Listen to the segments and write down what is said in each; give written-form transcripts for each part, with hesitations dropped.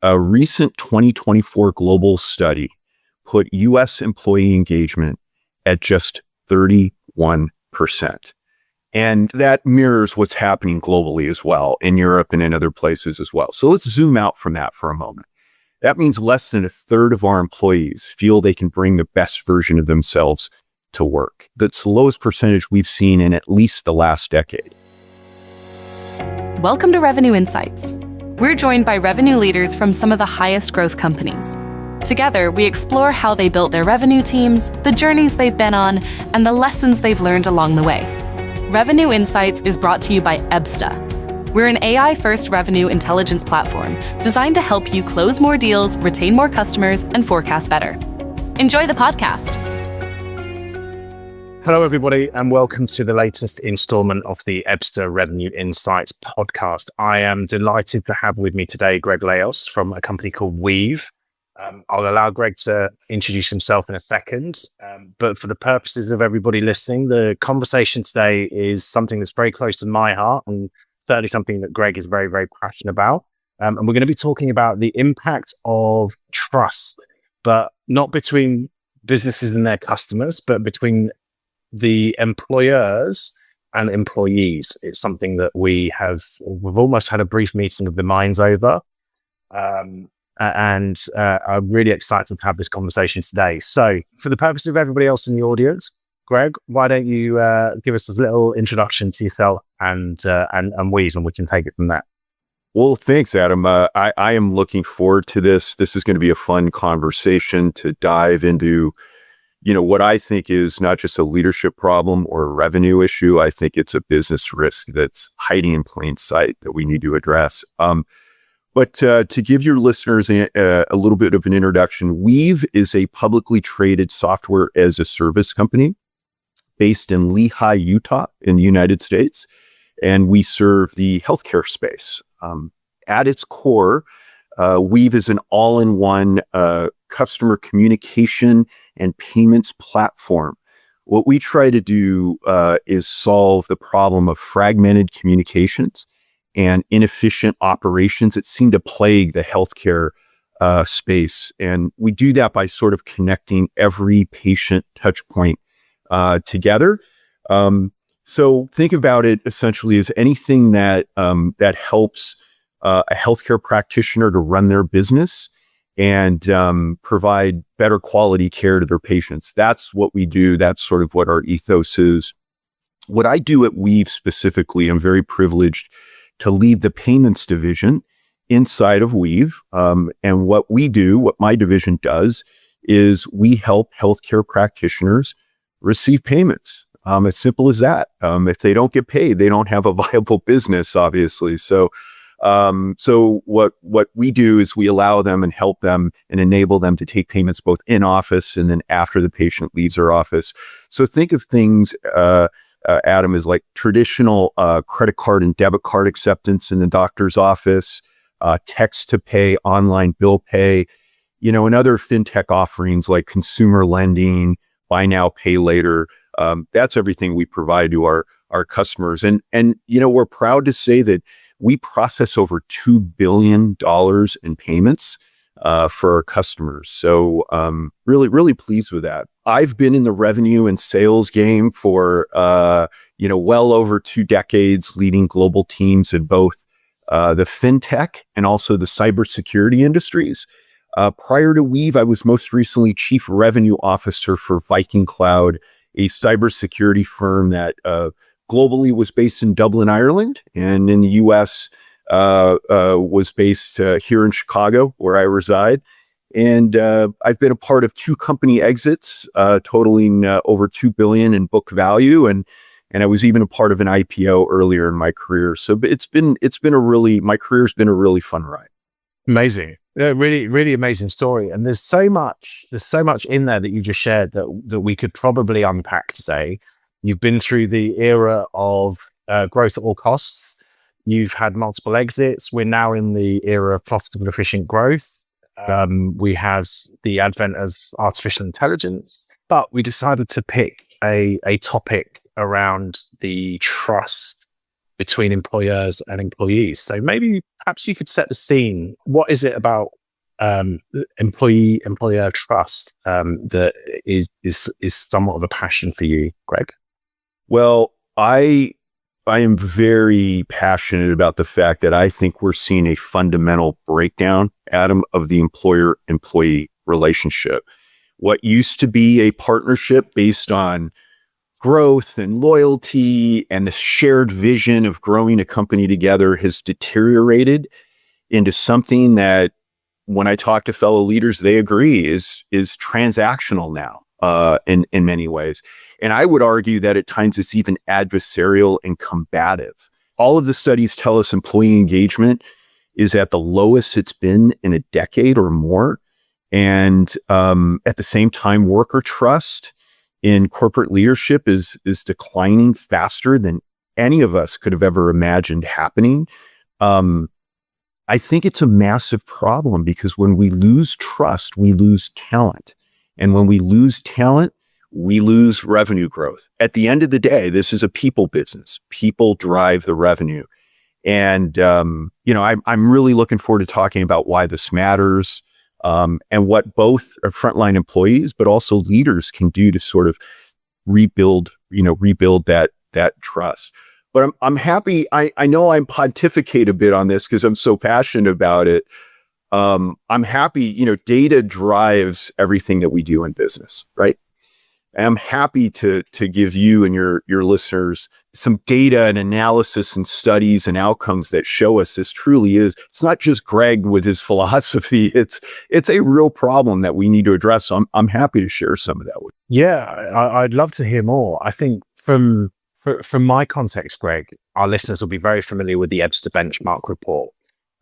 A recent 2024 global study put U.S. employee engagement at just 31%. And that mirrors what's happening globally as well, in Europe and in other places as well. So let's zoom out from that for a moment. That means less than a third of our employees feel they can bring the best version of themselves to work. That's the lowest percentage we've seen in at least the last decade. Welcome to Revenue Insights. We're joined by revenue leaders from some of the highest growth companies. Together, we explore how they built their revenue teams, the journeys they've been on, and the lessons they've learned along the way. Revenue Insights is brought to you by Ebsta. We're an AI-first revenue intelligence platform designed to help you close more deals, retain more customers, and forecast better. Enjoy the podcast. Hello, everybody, and welcome to the latest installment of the Ebsta Revenue Insights podcast. I am delighted to have with me today Greg Laos from a company called Weave. I'll allow Greg to introduce himself in a second, but for the purposes of everybody listening, the conversation today is something that's very close to my heart and certainly something that Greg is very, very passionate about. And we're going to be talking about the impact of trust, but not between businesses and their customers, but between the employers and employees. It's something that we've almost had a brief meeting of the minds over. And I'm really excited to have this conversation today. So for the purpose of everybody else in the audience, Greg, why don't you give us a little introduction to yourself and Weave, and we can take it from there. Well, thanks, Adam. I am looking forward to this. This is going to be a fun conversation to dive into, what I think is not just a leadership problem or a revenue issue. I think it's a business risk that's hiding in plain sight that we need to address. But to give your listeners a little bit of an introduction, Weave is a publicly traded software as a service company based in Lehi, Utah, in the United States. And we serve the healthcare space. At its core, Weave is an all-in-one customer communication and payments platform. What we try to do is solve the problem of fragmented communications and inefficient operations that seem to plague the healthcare space. And we do that by sort of connecting every patient touch point together. So think about it essentially as anything that helps a healthcare practitioner to run their business and provide better quality care to their patients. That's what we do. That's sort of what our ethos is. What I do at Weave specifically, I'm very privileged to lead the payments division inside of Weave. And what my division does is we help healthcare practitioners receive payments. As simple as that. If they don't get paid, they don't have a viable business, obviously. So what we do is we allow them and help them and enable them to take payments both in office and then after the patient leaves our office. So think of things, Adam, as like traditional credit card and debit card acceptance in the doctor's office, text to pay, online bill pay, and other fintech offerings like consumer lending, buy now, pay later. That's everything we provide to our customers. And we're proud to say that we process over $2 billion in payments for our customers. So really, really pleased with that. I've been in the revenue and sales game for, well over 2 decades, leading global teams in both the fintech and also the cybersecurity industries. Prior to Weave, I was most recently Chief Revenue Officer for Viking Cloud, a cybersecurity firm that globally was based in Dublin, Ireland, and in the U.S. Was based here in Chicago, where I reside. And I've been a part of 2 company exits, totaling over $2 billion in book value, and I was even a part of an IPO earlier in my career. So my career's been a really fun ride. Amazing. Yeah, really, really amazing story. And there's so much in there that you just shared that we could probably unpack today. You've been through the era of growth at all costs. You've had multiple exits. We're now in the era of profitable, efficient growth. We have the advent of artificial intelligence, but we decided to pick a topic around the trust between employers and employees. So maybe perhaps you could set the scene. What is it about employer trust that is somewhat of a passion for you, Greg? Well, I am very passionate about the fact that I think we're seeing a fundamental breakdown, Adam, of the employer-employee relationship. What used to be a partnership based on growth and loyalty and the shared vision of growing a company together has deteriorated into something that, when I talk to fellow leaders, they agree is transactional now in many ways. And I would argue that at times it's even adversarial and combative. All of the studies tell us employee engagement is at the lowest it's been in a decade or more. And at the same time, worker trust in corporate leadership is declining faster than any of us could have ever imagined happening. I think it's a massive problem because when we lose trust, we lose talent. And when we lose talent, we lose revenue growth. At the end of the day, this is a people business. People drive the revenue. And, I'm really looking forward to talking about why this matters, and what both frontline employees, but also leaders can do to sort of rebuild that trust. But I'm happy. I know I'm pontificate a bit on this because I'm so passionate about it. I'm happy, data drives everything that we do in business, right? I'm happy to give you and your listeners some data and analysis and studies and outcomes that show us this truly is. It's not just Greg with his philosophy. It's a real problem that we need to address. So I'm happy to share some of that with you. Yeah, I'd love to hear more. I think from my context, Greg, our listeners will be very familiar with the Ebsta benchmark report.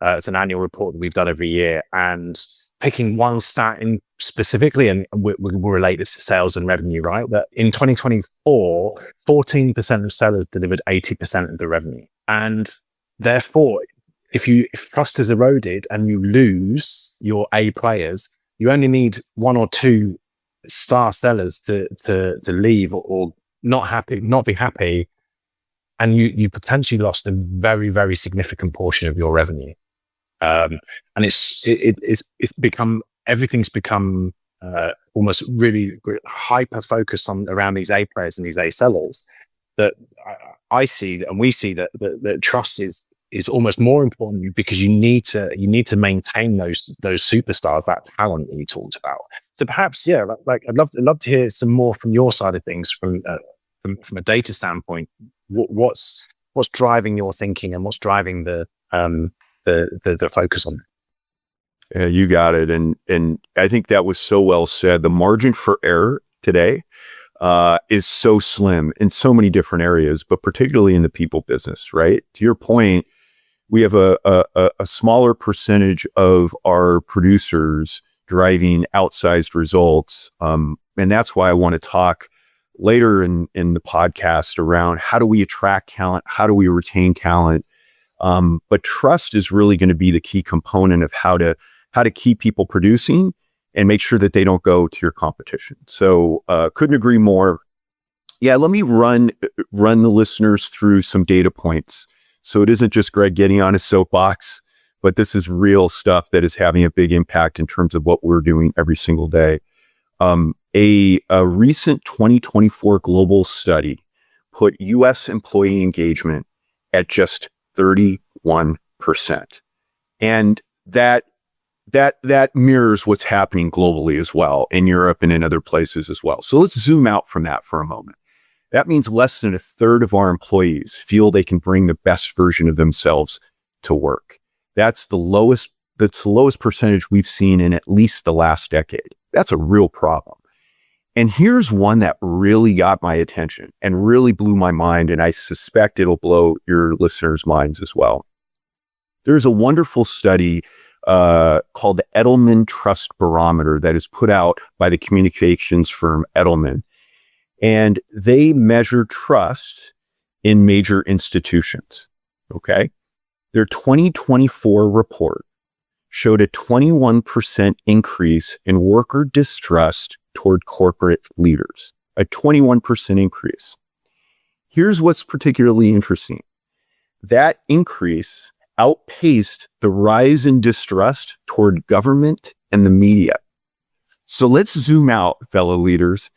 It's an annual report that we've done every year, and picking one stat in specifically, and we'll relate this to sales and revenue, right? That in 2024, 14% of sellers delivered 80% of the revenue. And therefore, if trust is eroded and you lose your A players, you only need one or two star sellers to leave or not be happy, and you potentially lost a very, very significant portion of your revenue. And everything's become almost really hyper focused around these A players and these A sellers. That I see, and we see that trust is almost more important because you need to maintain those superstars, that talent that you talked about. So perhaps, yeah, like I'd love to hear some more from your side of things from a data standpoint. What's driving your thinking and what's driving the focus on it? Yeah, you got it. And I think that was so well said. The margin for error today is so slim in so many different areas, but particularly in the people business, right? To your point, we have a smaller percentage of our producers driving outsized results. And that's why I want to talk later in the podcast around how do we attract talent? How do we retain talent? But trust is really going to be the key component of how to keep people producing and make sure that they don't go to your competition. So couldn't agree more. Yeah, let me run the listeners through some data points. So it isn't just Greg getting on his soapbox, but this is real stuff that is having a big impact in terms of what we're doing every single day. A recent 2024 global study put U.S. employee engagement at just 31%. And that mirrors what's happening globally as well, in Europe and in other places as well. So let's zoom out from that for a moment. That means less than a third of our employees feel they can bring the best version of themselves to work. That's the lowest percentage we've seen in at least the last decade. That's a real problem. And here's one that really got my attention and really blew my mind, and I suspect it'll blow your listeners' minds as well. There's a wonderful study called the Edelman Trust Barometer that is put out by the communications firm Edelman. And they measure trust in major institutions, okay? Their 2024 report showed a 21% increase in worker distrust toward corporate leaders, a 21% increase. Here's what's particularly interesting. that increase outpaced the rise in distrust toward government and the media. So let's zoom out, fellow leaders.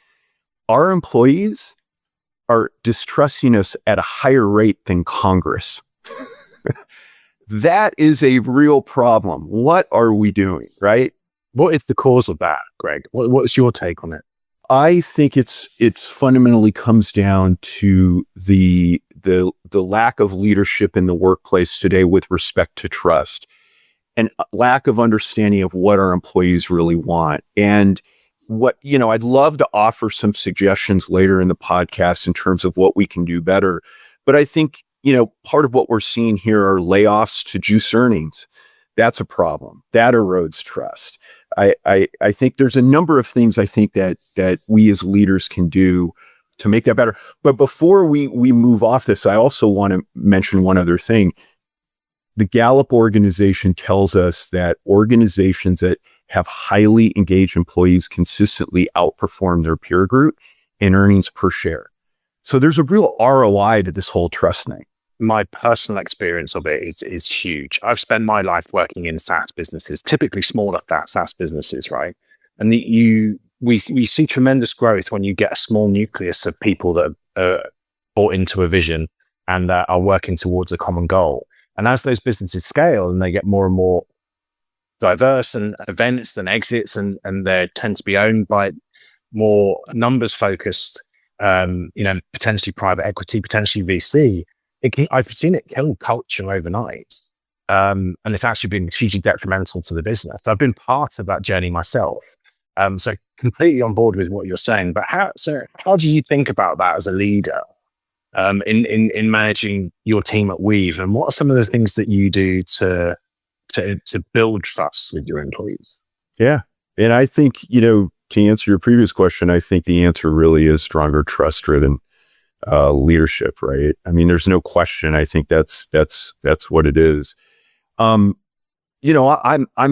Our employees are distrusting us at a higher rate than Congress. That is a real problem. What are we doing, right? What is the cause of that, Greg? What's your take on it? I think it's fundamentally comes down to the lack of leadership in the workplace today with respect to trust and lack of understanding of what our employees really want. And I'd love to offer some suggestions later in the podcast in terms of what we can do better. But I think, part of what we're seeing here are layoffs to juice earnings. That's a problem. That erodes trust. I think there's a number of things I think that we as leaders can do to make that better. But before we move off this, I also want to mention one other thing. The Gallup organization tells us that organizations that have highly engaged employees consistently outperform their peer group in earnings per share. So there's a real ROI to this whole trust thing. My personal experience of it is huge. I've spent my life working in SaaS businesses, typically smaller SaaS businesses, right? And we see tremendous growth when you get a small nucleus of people that are bought into a vision and that are working towards a common goal. And as those businesses scale and they get more and more diverse and events and exits and they tend to be owned by more numbers focused, potentially private equity, potentially VC, I've seen it kill culture overnight. And it's actually been hugely detrimental to the business. I've been part of that journey myself. So completely on board with what you're saying. But how do you think about that as a leader in managing your team at Weave? And what are some of the things that you do to build trust with your employees? Yeah. And I think, to answer your previous question, I think the answer really is stronger trust-driven leadership, right? I mean, there's no question. I think that's what it is. I'm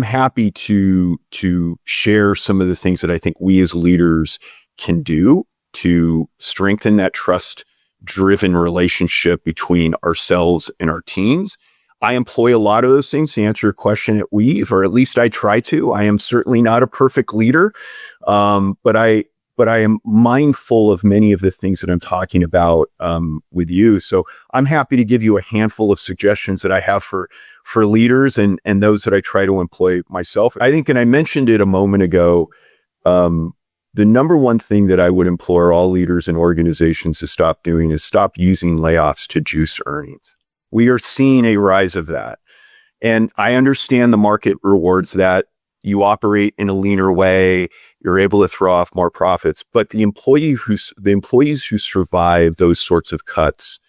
happy to share some of the things that I think we as leaders can do to strengthen that trust-driven relationship between ourselves and our teams. I employ a lot of those things to answer your question at Weave, or at least I try to. I am certainly not a perfect leader, but I am mindful of many of the things that I'm talking about with you. So I'm happy to give you a handful of suggestions that I have for leaders and those that I try to employ myself. I think, and I mentioned it a moment ago, the number one thing that I would implore all leaders and organizations to stop doing is stop using layoffs to juice earnings. We are seeing a rise of that. And I understand the market rewards that. You operate in a leaner way, you're able to throw off more profits. But the employees who survive those sorts of cuts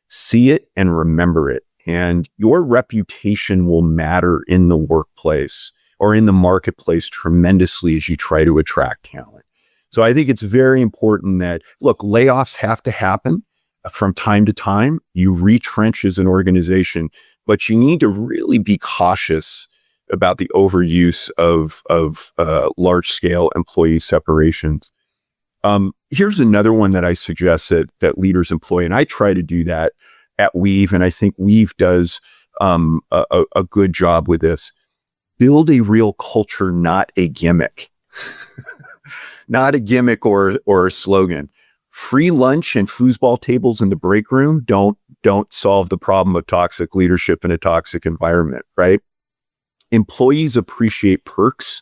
see it and remember it. And your reputation will matter in the workplace or in the marketplace tremendously as you try to attract talent. So I think it's very important that, look, layoffs have to happen from time to time. You retrench as an organization, but you need to really be cautious about the overuse of large-scale employee separations. Here's another one that I suggest that leaders employ, and I try to do that at Weave, and I think Weave does a good job with this. Build a real culture, not a gimmick. Not a gimmick or a slogan. Free lunch and foosball tables in the break room don't solve the problem of toxic leadership in a toxic environment, right? Employees appreciate perks,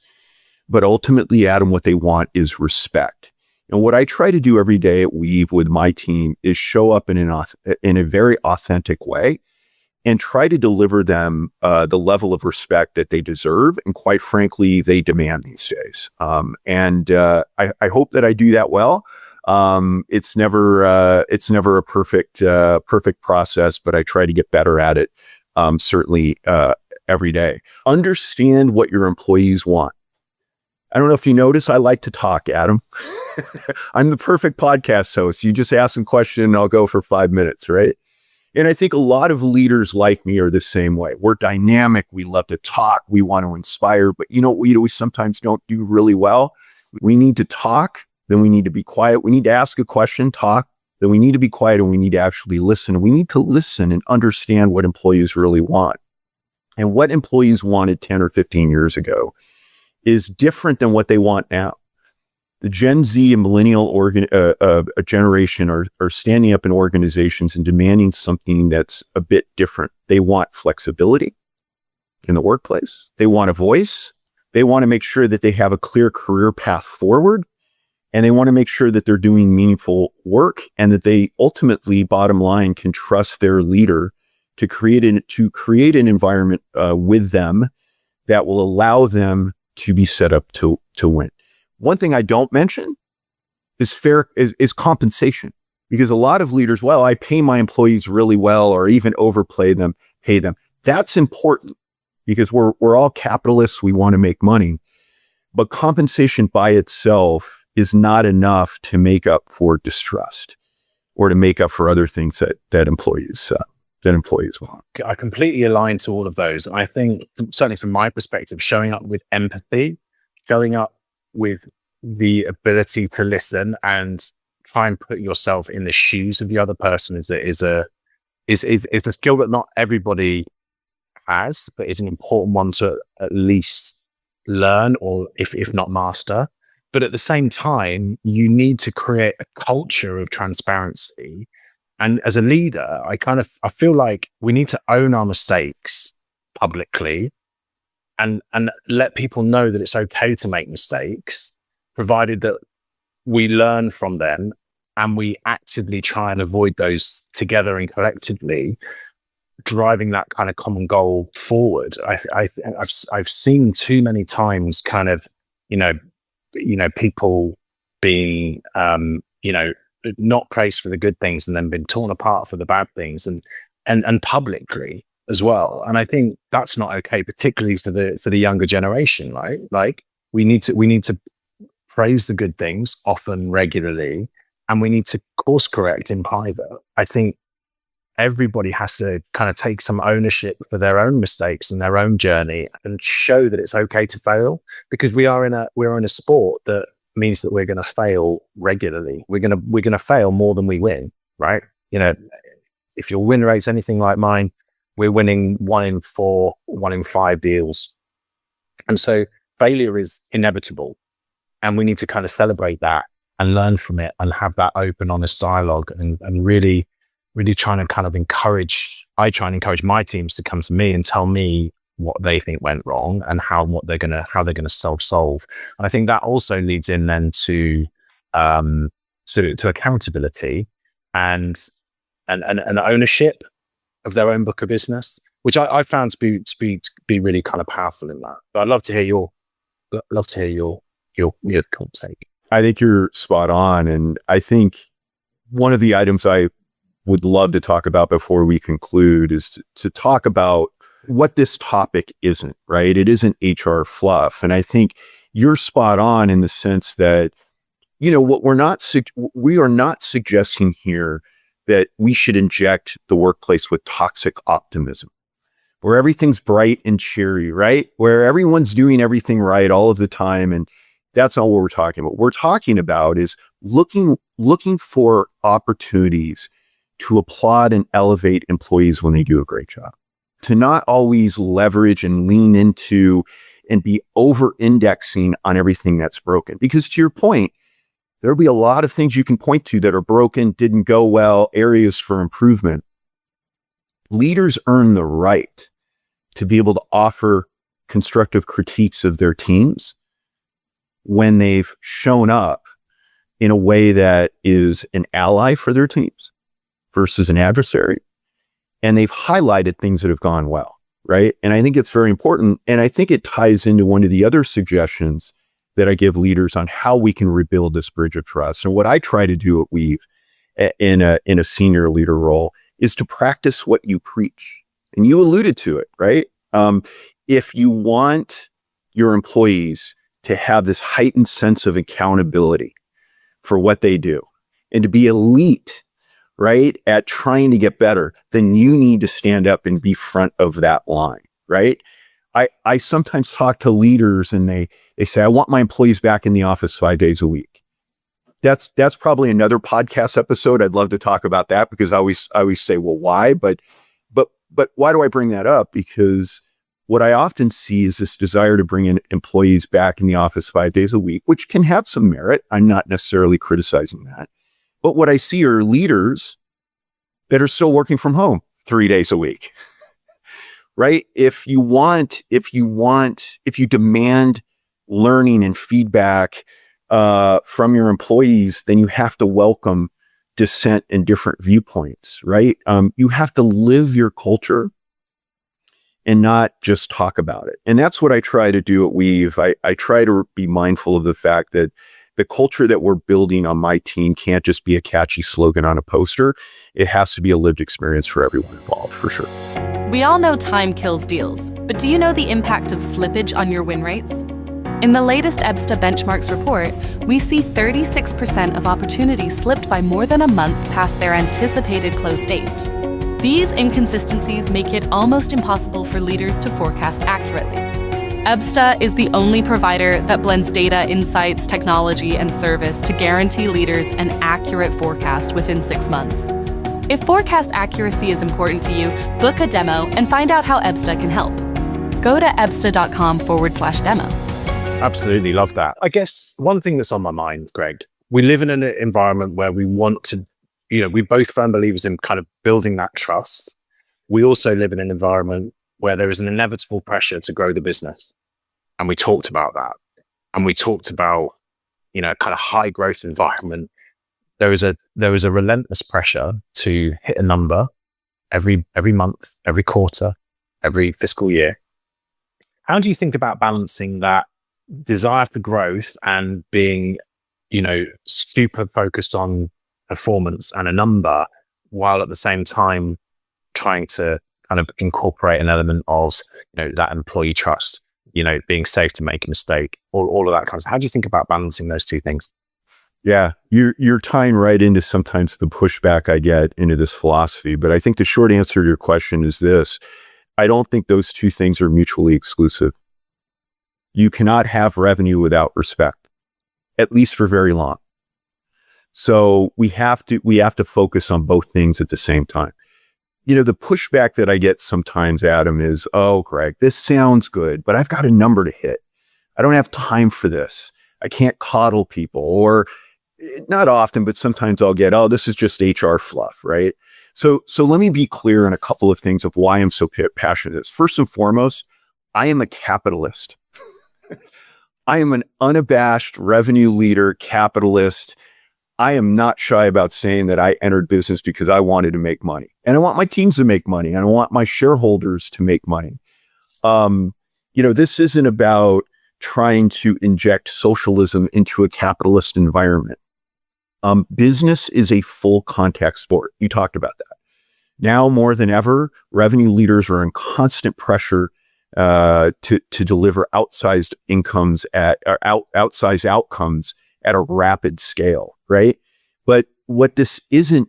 but ultimately, Adam, what they want is respect. And what I try to do every day at Weave with my team is show up in a very authentic way and try to deliver them the level of respect that they deserve. And quite frankly, they demand these days. I hope that I do that well. It's never a perfect process, but I try to get better at it. Certainly every day. Understand what your employees want. I don't know if you notice, I like to talk, Adam. I'm the perfect podcast host. You just ask a question and I'll go for 5 minutes, right? And I think a lot of leaders like me are the same way. We're dynamic. We love to talk. We want to inspire. But you know what we sometimes don't do really well? We need to talk. Then we need to be quiet. We need to ask a question, talk, that we need to be quiet and we need to actually listen. We need to listen and understand what employees really want. And what employees wanted 10 or 15 years ago is different than what they want now. The Gen Z and millennial generation are standing up in organizations and demanding something that's a bit different. They want flexibility in the workplace. They want a voice. They want to make sure that they have a clear career path forward. And they want to make sure that they're doing meaningful work and that they ultimately, bottom line, can trust their leader to create an environment with them that will allow them to be set up to win. One thing I don't mention is compensation, because a lot of leaders, well, I pay my employees really well, or even pay them. That's important because we're all capitalists. We want to make money, but compensation by itself is not enough to make up for distrust or to make up for other things that employees want. I completely align to all of those. I think, certainly from my perspective, showing up with empathy, showing up with the ability to listen and try and put yourself in the shoes of the other person is a skill that not everybody has, but is an important one to at least learn, or if not master. But at the same time, you need to create a culture of transparency. And as a leader, I feel like we need to own our mistakes publicly and let people know that it's okay to make mistakes, provided that we learn from them and we actively try and avoid those together and collectively, driving that kind of common goal forward. I've seen too many times kind of, people being, not praised for the good things and then been torn apart for the bad things, and publicly as well. And I think that's not okay, particularly for the younger generation, right? Like we need to praise the good things often, regularly, and we need to course correct in private. I think everybody has to kind of take some ownership for their own mistakes and their own journey and show that it's okay to fail, because we're in a sport that means that we're going to fail regularly. We're going to fail more than we win, right? If your win rate's anything like mine, we're winning 1 in 4, 1 in 5 deals. And so failure is inevitable. And we need to kind of celebrate that and learn from it and have that open, honest dialogue and really trying to kind of encourage my teams to come to me and tell me what they think went wrong and how they're going to solve. And I think that also leads in then to accountability and ownership of their own book of business, which I found to be really kind of powerful in that. But I'd love to hear your take. I think you're spot on, and I think one of the items I would love to talk about before we conclude is to talk about what this topic isn't, right? It isn't HR fluff. And I think you're spot on in the sense that, what we are not suggesting here that we should inject the workplace with toxic optimism, where everything's bright and cheery, right? Where everyone's doing everything right all of the time. And that's not what we're talking about. What we're talking about is looking for opportunities to applaud and elevate employees when they do a great job, to not always leverage and lean into and be over-indexing on everything that's broken. Because to your point, there'll be a lot of things you can point to that are broken, didn't go well, areas for improvement. Leaders earn the right to be able to offer constructive critiques of their teams when they've shown up in a way that is an ally for their teams versus an adversary. And they've highlighted things that have gone well, right? And I think it's very important. And I think it ties into one of the other suggestions that I give leaders on how we can rebuild this bridge of trust. And what I try to do at Weave in a senior leader role is to practice what you preach. And you alluded to it, right? If you want your employees to have this heightened sense of accountability for what they do and to be elite, right, at trying to get better, then you need to stand up and be front of that line, right? I sometimes talk to leaders and they say, I want my employees back in the office 5 days a week. that's probably another podcast episode. I'd love to talk about that because I always say, well, why? But why do I bring that up? Because what I often see is this desire to bring in employees back in the office 5 days a week, which can have some merit. I'm not necessarily criticizing that. But what I see are leaders that are still working from home 3 days a week, right? If you demand learning and feedback from your employees, then you have to welcome dissent and different viewpoints, right? You have to live your culture and not just talk about it. And that's what I try to do at Weave. I try to be mindful of the fact that the culture that we're building on my team can't just be a catchy slogan on a poster. It has to be a lived experience for everyone involved, for sure. We all know time kills deals, but do you know the impact of slippage on your win rates? In the latest Ebsta benchmarks report, we see 36% of opportunities slipped by more than a month past their anticipated close date. These inconsistencies make it almost impossible for leaders to forecast accurately. Ebsta is the only provider that blends data, insights, technology, and service to guarantee leaders an accurate forecast within 6 months. If forecast accuracy is important to you, book a demo and find out how Ebsta can help. Go to ebsta.com/demo. Absolutely love that. I guess one thing that's on my mind, Greg, we live in an environment where we want to, we're both firm believers in kind of building that trust. We also live in an environment where there is an inevitable pressure to grow the business. And we talked about that. And we talked about, kind of high growth environment. There is a relentless pressure to hit a number every month, every quarter, every fiscal year. How do you think about balancing that desire for growth and being, super focused on performance and a number, while at the same time trying to kind of incorporate an element of, that employee trust, being safe to make a mistake, all of that kind of stuff. How do you think about balancing those two things? Yeah, you're tying right into sometimes the pushback I get into this philosophy. But I think the short answer to your question is this. I don't think those two things are mutually exclusive. You cannot have revenue without respect, at least for very long. So we have to focus on both things at the same time. The pushback that I get sometimes, Adam, is, oh, Greg, this sounds good, but I've got a number to hit. I don't have time for this. I can't coddle people. Or not often, but sometimes I'll get, oh, this is just HR fluff, right? So let me be clear on a couple of things of why I'm so passionate. First and foremost, I am a capitalist. I am an unabashed revenue leader, capitalist. I am not shy about saying that I entered business because I wanted to make money. And I want my teams to make money. And I want my shareholders to make money. This isn't about trying to inject socialism into a capitalist environment. Business is a full contact sport. You talked about that. Now more than ever, revenue leaders are in constant pressure to deliver outsized incomes outsized outcomes at a rapid scale, right? But what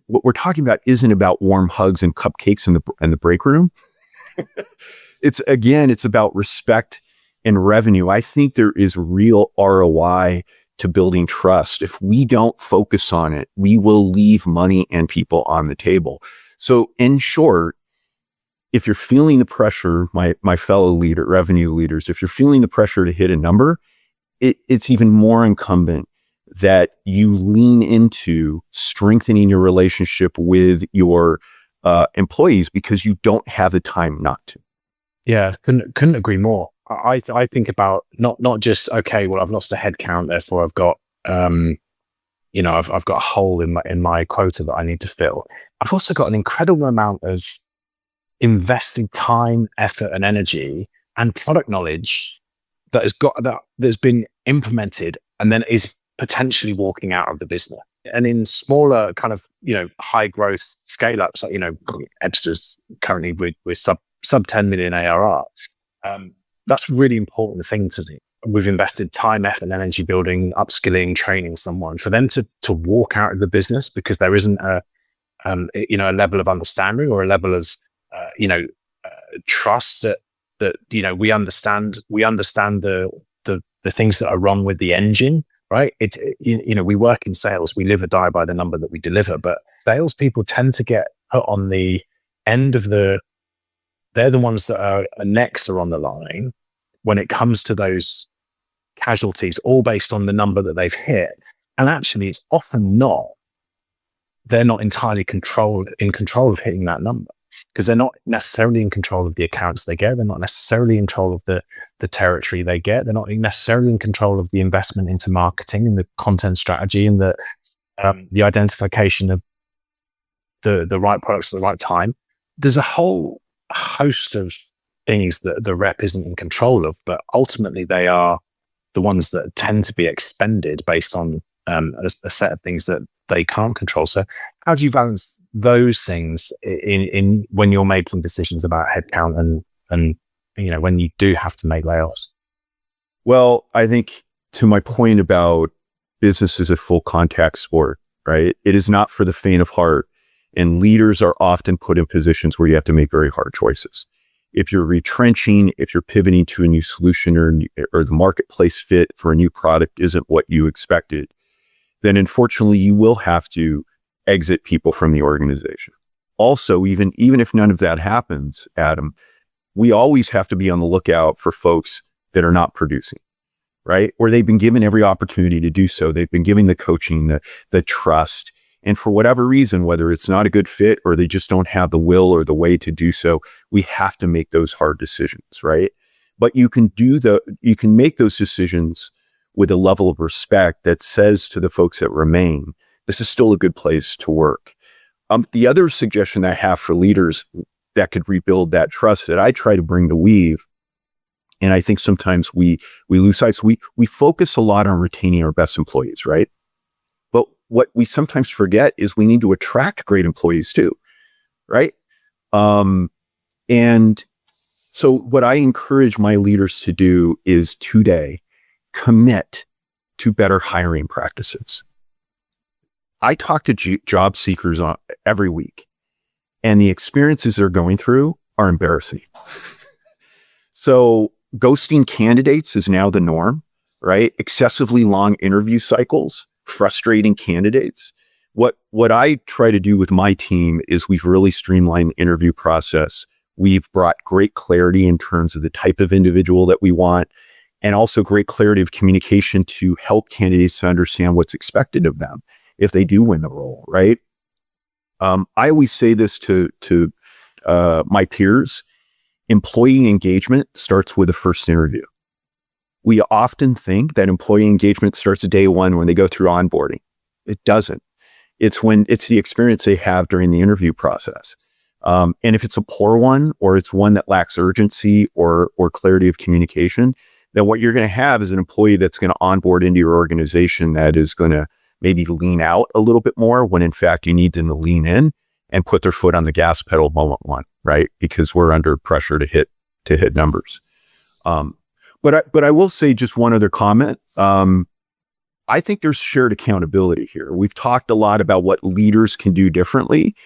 we're talking about isn't about warm hugs and cupcakes in the break room. It's about respect and revenue. I think there is real ROI to building trust. If we don't focus on it, we will leave money and people on the table. So in short, if you're feeling the pressure, my fellow revenue leaders, if you're feeling the pressure to hit a number, it's even more incumbent that you lean into strengthening your relationship with your employees, because you don't have the time not to. Yeah, couldn't agree more. I think about not just, okay, well, I've lost a head count, therefore I've got I've got a hole in my quota that I need to fill. I've also got an incredible amount of invested time, effort, and energy and product knowledge that's been implemented and then is potentially walking out of the business. And in smaller kind of high growth scale ups, like Ebsta's currently with sub 10 million ARR. That's a really important thing to do. We've invested time, effort, and energy building, upskilling, training someone for them to walk out of the business because there isn't a level of understanding or a level of trust that we understand the things that are wrong with the engine right? We work in sales, we live or die by the number that we deliver, but salespeople tend to get put on the end of they're the ones that are next or on the line when it comes to those casualties, all based on the number that they've hit. And actually, it's often not, they're not entirely in control of hitting that number, because they're not necessarily in control of the accounts they get. They're not necessarily in control of the territory they get. They're not necessarily in control of the investment into marketing and the content strategy and the identification of the right products at the right time. There's a whole host of things that the rep isn't in control of, but ultimately they are the ones that tend to be expended based on a set of things that they can't control. So how do you balance those things in when you're making decisions about headcount and when you do have to make layoffs? Well, I think to my point about business is a full contact sport, right? It is not for the faint of heart. And leaders are often put in positions where you have to make very hard choices. If you're retrenching, if you're pivoting to a new solution or the marketplace fit for a new product isn't what you expected, then unfortunately you will have to exit people from the organization. Also, even if none of that happens, Adam, we always have to be on the lookout for folks that are not producing, right? Or they've been given every opportunity to do so. They've been given the coaching, the trust. And for whatever reason, whether it's not a good fit or they just don't have the will or the way to do so, we have to make those hard decisions, right? But you can make those decisions with a level of respect that says to the folks that remain, this is still a good place to work. The other suggestion I have for leaders that could rebuild that trust that I try to bring to Weave, and I think sometimes we lose sight. We focus a lot on retaining our best employees, right? But what we sometimes forget is we need to attract great employees too, right? And so what I encourage my leaders to do is today commit to better hiring practices. I talk to job seekers every week, and the experiences they're going through are embarrassing. So ghosting candidates is now the norm, right? Excessively long interview cycles, frustrating candidates. What I try to do with my team is we've really streamlined the interview process. We've brought great clarity in terms of the type of individual that we want, and also great clarity of communication to help candidates to understand what's expected of them if they do win the role, right? I always say this to my peers: employee engagement starts with the first interview. We often think that employee engagement starts day one when they go through onboarding. It doesn't. It's the experience they have during the interview process. And if it's a poor one, or it's one that lacks urgency or clarity of communication, then what you're going to have is an employee that's going to onboard into your organization that is going to maybe lean out a little bit more when in fact you need them to lean in and put their foot on the gas pedal moment one, right? Because we're under pressure to hit numbers. But I will say just one other comment. I think there's shared accountability here. We've talked a lot about what leaders can do differently.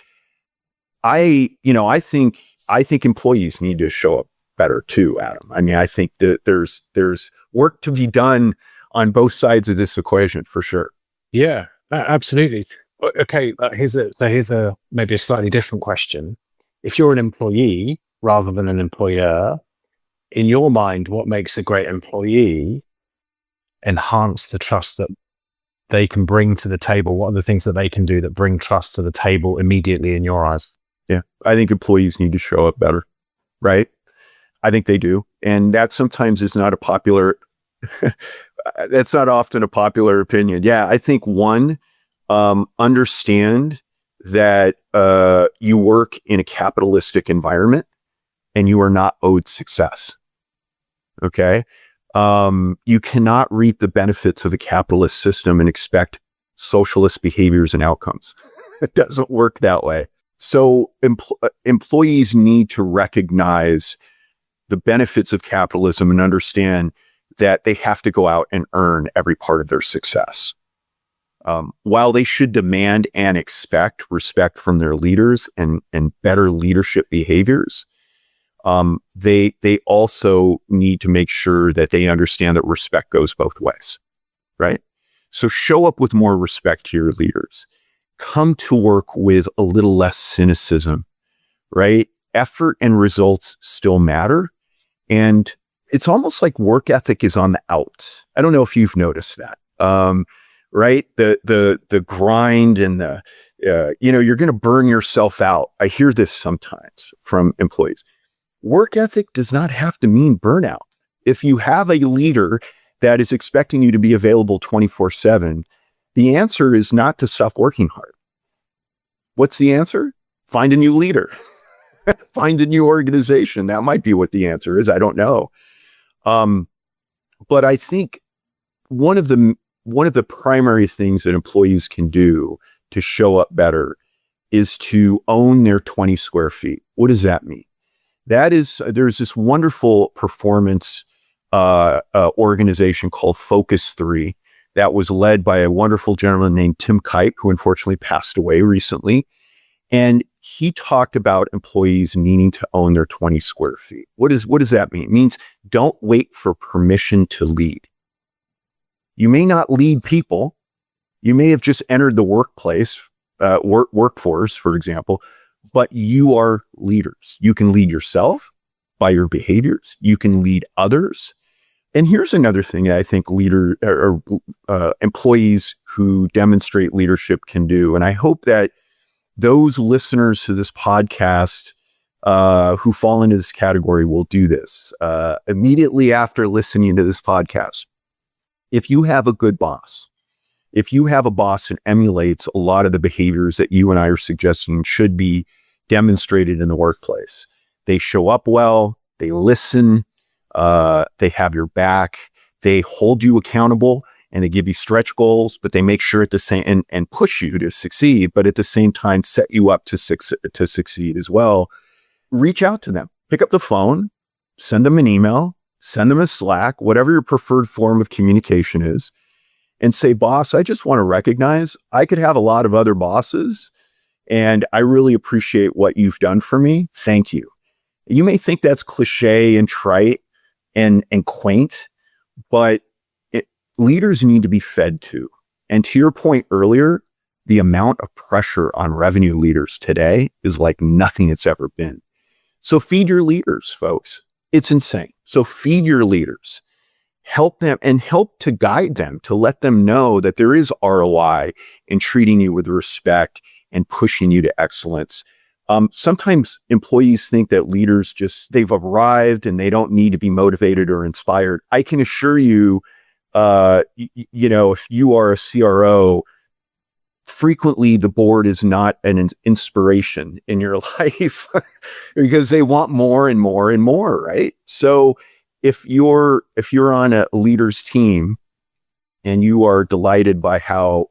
I think employees need to show up better too, Adam. I mean, I think that there's work to be done on both sides of this equation for sure. Yeah, absolutely. Okay, here's a maybe a slightly different question. If you're an employee rather than an employer, in your mind, what makes a great employee enhance the trust that they can bring to the table? What are the things that they can do that bring trust to the table immediately in your eyes? Yeah, I think employees need to show up better, right? I think they do. And that sometimes is not a popular, that's not often a popular opinion. Yeah, I think one, understand that you work in a capitalistic environment and you are not owed success. Okay? You cannot reap the benefits of a capitalist system and expect socialist behaviors and outcomes. It doesn't work that way. So employees need to recognize the benefits of capitalism and understand that they have to go out and earn every part of their success. While they should demand and expect respect from their leaders and better leadership behaviors, they also need to make sure that they understand that respect goes both ways, right? So show up with more respect to your leaders. Come to work with a little less cynicism, right? Effort and results still matter. And it's almost like work ethic is on the out. I don't know if you've noticed that, right? The grind and you're going to burn yourself out. I hear this sometimes from employees. Work ethic does not have to mean burnout. If you have a leader that is expecting you to be available 24/7, the answer is not to stop working hard. What's the answer? Find a new leader. Find a new organization. That might be what the answer is. I don't know. But I think one of the primary things that employees can do to show up better is to own their 20 square feet. What does that mean? There's this wonderful performance organization called Focus 3 that was led by a wonderful gentleman named Tim Kite, who unfortunately passed away recently. And he talked about employees needing to own their 20 square feet. What does that mean? It means don't wait for permission to lead. You may not lead people. You may have just entered the workplace, workforce, for example, but you are leaders. You can lead yourself by your behaviors. You can lead others. And here's another thing that I think employees who demonstrate leadership can do. And I hope that those listeners to this podcast who fall into this category will do this immediately after listening to this podcast. If you have a good boss, if you have a boss that emulates a lot of the behaviors that you and I are suggesting should be demonstrated in the workplace, they show up well, they listen, they have your back, they hold you accountable, and they give you stretch goals, but they make sure at the same and push you to succeed, but at the same time set you up to succeed as well. Reach out to them, pick up the phone, send them an email, send them a Slack, whatever your preferred form of communication is, and say, boss, I just want to recognize I could have a lot of other bosses, and I really appreciate what you've done for me. Thank you. You may think that's cliche and trite and quaint, but leaders need to be fed too. And to your point earlier, the amount of pressure on revenue leaders today is like nothing it's ever been. So feed your leaders, folks. It's insane. So feed your leaders, help them and help to guide them, to let them know that there is ROI in treating you with respect and pushing you to excellence. Sometimes employees think that leaders they've arrived and they don't need to be motivated or inspired. I can assure you, if you are a CRO, frequently the board is not an inspiration in your life because they want more and more and more, right? So if you're on a leader's team and you are delighted by how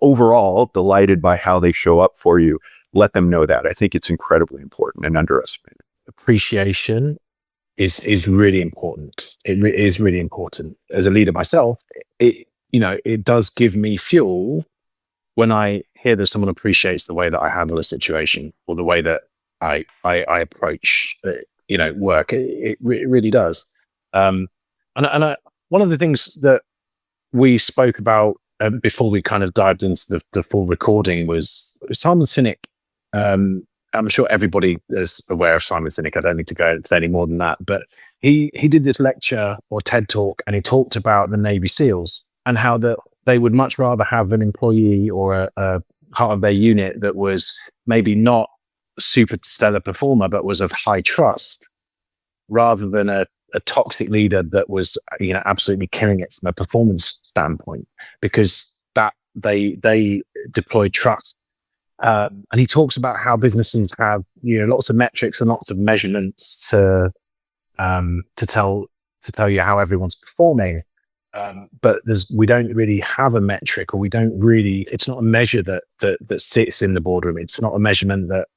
they show up for you, let them know that. I think it's incredibly important and underestimated. Appreciation is really important. It is really important. As a leader myself, it does give me fuel when I hear that someone appreciates the way that I handle a situation or the way that I approach, work. It really does. One of the things that we spoke about before we kind of dived into the full recording was Simon Sinek. I'm sure everybody is aware of Simon Sinek. I don't need to go into any more than that. But he did this lecture or TED talk, and he talked about the Navy SEALs and how that they would much rather have an employee or a part of their unit that was maybe not a super stellar performer, but was of high trust, rather than a toxic leader that was absolutely killing it from a performance standpoint, because that they deployed trust. And he talks about how businesses have lots of metrics and lots of measurements to tell you how everyone's performing, but we don't really have a metric, or it's not a measure that sits in the boardroom. It's not a measurement that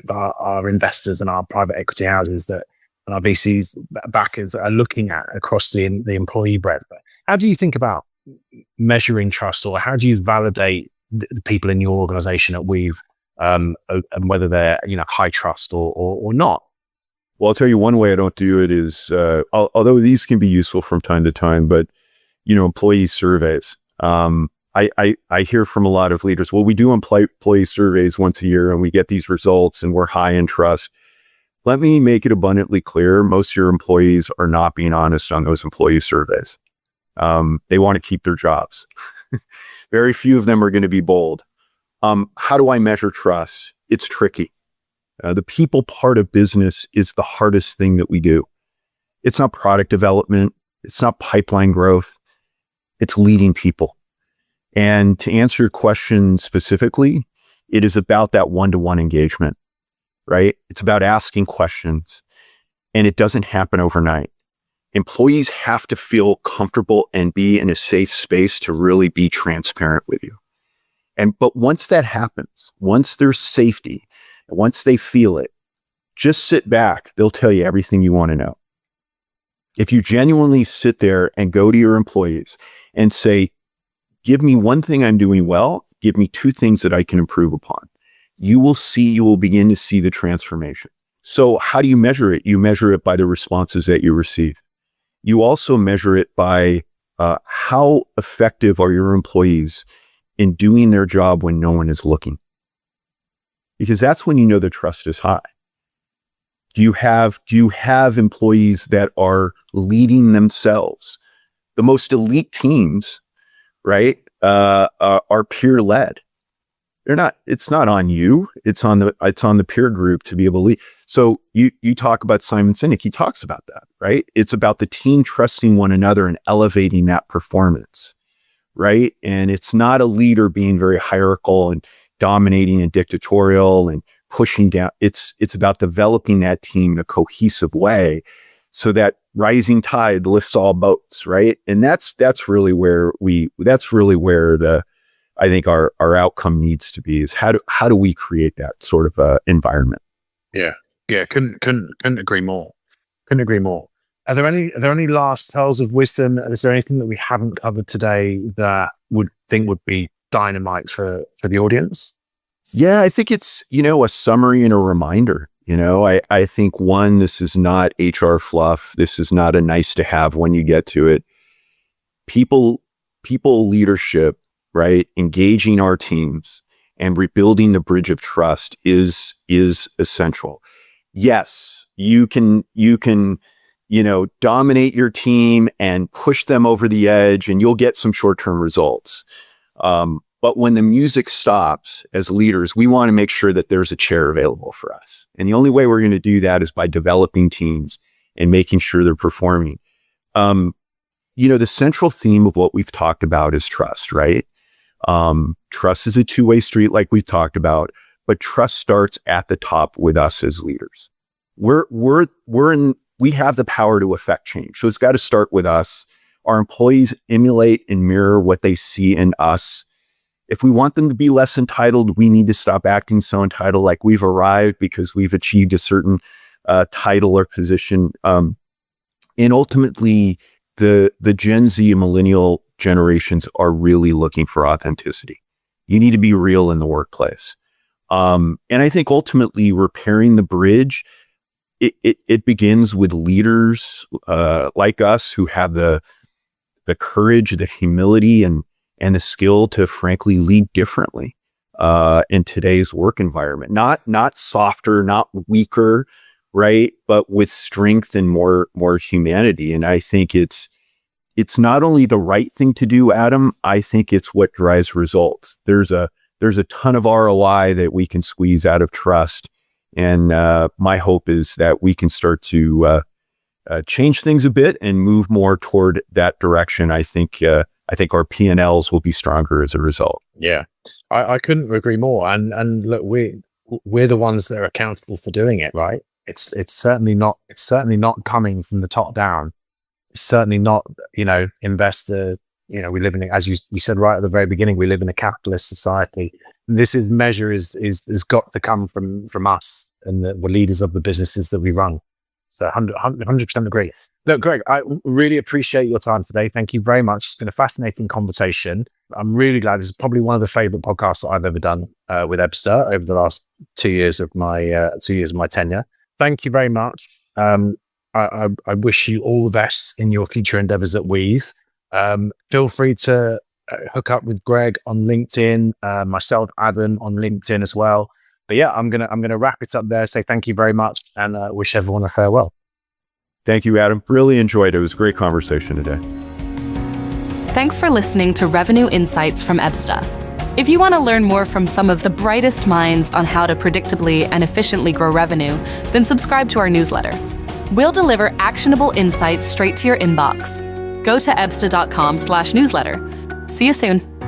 our investors and our private equity houses and our VCs backers are looking at across the employee breadth. But how do you think about measuring trust, or how do you validate the people in your organization at Weave, and whether they're high trust or not? Well, I'll tell you one way I don't do it is, although these can be useful from time to time, but employee surveys. I hear from a lot of leaders, well, we do employee surveys once a year and we get these results and we're high in trust. Let me make it abundantly clear. Most of your employees are not being honest on those employee surveys. They want to keep their jobs. Very few of them are going to be bold. How do I measure trust? It's tricky. The people part of business is the hardest thing that we do. It's not product development. It's not pipeline growth. It's leading people. And to answer your question specifically, it is about that one-to-one engagement, right? It's about asking questions, and it doesn't happen overnight. Employees have to feel comfortable and be in a safe space to really be transparent with you. But once that happens, once there's safety, once they feel it, just sit back. They'll tell you everything you want to know. If you genuinely sit there and go to your employees and say, give me one thing I'm doing well, give me two things that I can improve upon, you will begin to see the transformation. So how do you measure it? You measure it by the responses that you receive. You also measure it by how effective are your employees in doing their job when no one is looking. Because that's when you know the trust is high. Do you have employees that are leading themselves? The most elite teams, right, are peer led. It's not on you. It's on the peer group to be able to lead. So you talk about Simon Sinek. He talks about that, right? It's about the team trusting one another and elevating that performance, right? And it's not a leader being very hierarchical and dominating and dictatorial and pushing down. It's about developing that team in a cohesive way so that rising tide lifts all boats, right? And that's really where I think our outcome needs to be, is how do we create that sort of environment? Yeah. Couldn't agree more. Couldn't agree more. Are there any last pearls of wisdom? Is there anything that we haven't covered today that would be dynamite for the audience? Yeah, I think it's, a summary and a reminder. I think, one, this is not HR fluff. This is not a nice to have when you get to it. People leadership, right? Engaging our teams and rebuilding the bridge of trust is essential. Yes, you can, dominate your team and push them over the edge and you'll get some short-term results. But when the music stops, as leaders, we want to make sure that there's a chair available for us. And the only way we're going to do that is by developing teams and making sure they're performing. The central theme of what we've talked about is trust, right? Trust is a two-way street, like we've talked about, but trust starts at the top with us as leaders. We have the power to affect change. So it's got to start with us. Our employees emulate and mirror what they see in us. If we want them to be less entitled, we need to stop acting so entitled, like we've arrived because we've achieved a certain title or position. And ultimately, the Gen Z and millennial generations are really looking for authenticity. You need to be real in the workplace. And I think ultimately repairing the bridge, it begins with leaders like us who have the courage, the humility, and the skill to frankly lead differently in today's work environment. Not softer, not weaker, right? But with strength and more humanity. And I think it's not only the right thing to do, Adam, I think it's what drives results. There's a ton of ROI that we can squeeze out of trust. And my hope is that we can start to change things a bit and move more toward that direction. I think our P&Ls will be stronger as a result. Yeah, I couldn't agree more. And look, we're the ones that are accountable for doing it, right? It's certainly not coming from the top down. It's certainly not, investor. We live in, as you said right at the very beginning, we live in a capitalist society. This measure is got to come from us and the leaders of the businesses that we run. So 100% agree. Look, Greg, I really appreciate your time today. Thank you very much. It's been a fascinating conversation. I'm really glad. This is probably one of the favorite podcasts that I've ever done with Ebsta over the last 2 years of my tenure. Thank you very much. I wish you all the best in your future endeavors at Weave. Feel free to hook up with Greg on LinkedIn, myself, Adam, on LinkedIn as well. But yeah, I'm gonna wrap it up there. Say thank you very much, and wish everyone a farewell. Thank you, Adam. Really enjoyed it. It was a great conversation today. Thanks for listening to Revenue Insights from Ebsta. If you want to learn more from some of the brightest minds on how to predictably and efficiently grow revenue, then subscribe to our newsletter. We'll deliver actionable insights straight to your inbox. Go to ebsta.com/newsletter. See you soon.